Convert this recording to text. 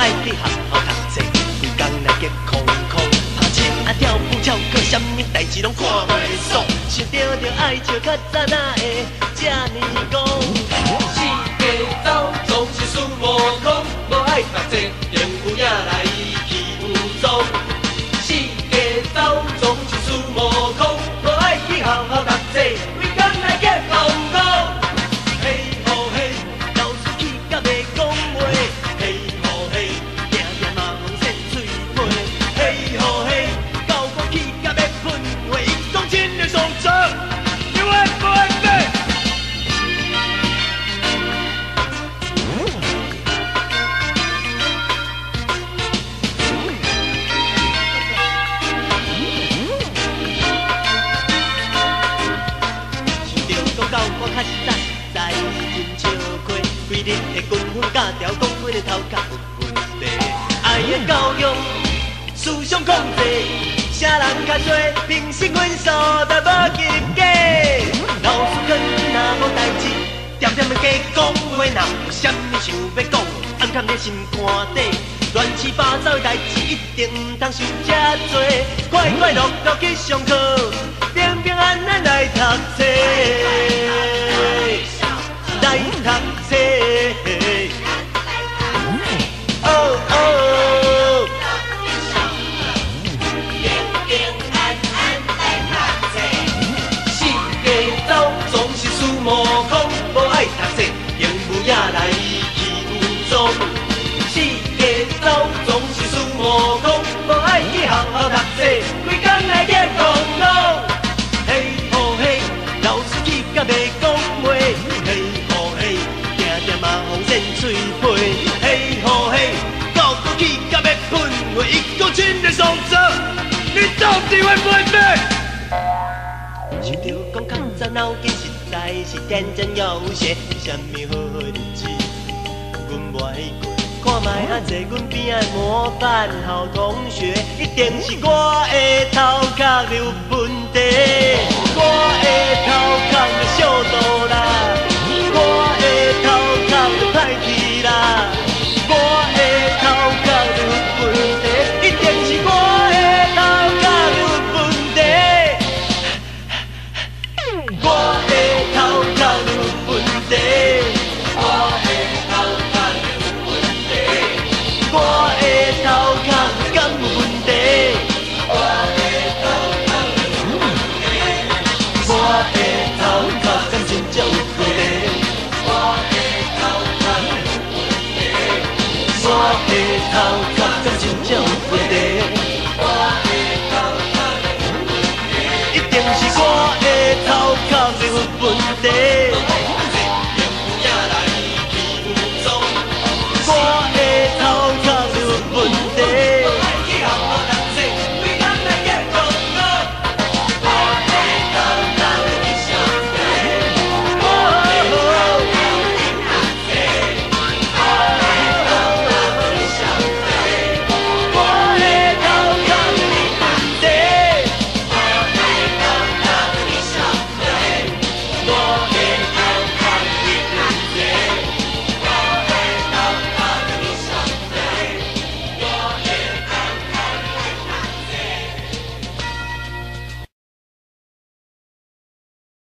爱去学校读册，规工来结空空，拍枪啊跳舞跳过，啥物代志拢看袂爽。想着爱笑较早哪会这呢讲？四界走总是孙悟空，无爱读册，连有影来去武装。四界走总是孙悟空，无爱去学校读册，规工来结空空。嘿吼嘿，老师去甲袂讲话，嘿吼嘿，定定嘛风扇吹飞，嘿吼嘿，教我去甲要喷话，伊讲真的上车，因为不会飞。想着讲到我较实在真笑亏，规日的军训教条讲几个头壳有问题，爱的教育思想控制，啥人较多，平时分数都无及格。老师劝若无代志，点点的加讲话，若有啥物想要讲，暗藏在心肝底。乱七八糟的代志一定唔通想遮多，快快乐乐去上课，平平安安来读册，来读册。哦哦，平平安安来读册。四界走总是孙悟空，无爱读册，用武也来去武装。四界走总是孙悟空，无爱去学校读册，规工来结空空。嘿吼嘿，老师去甲袂讲话，嘿吼嘿，定定嘛风扇吹飞，嘿吼嘿，教我去甲要喷话，伊讲真的上车，你到底会不会飞？想着讲较早脑筋实在是天真有邪，为什么好好日子阮袂过？看卖啊，坐阮边仔模范好同学，一定是我的头壳有问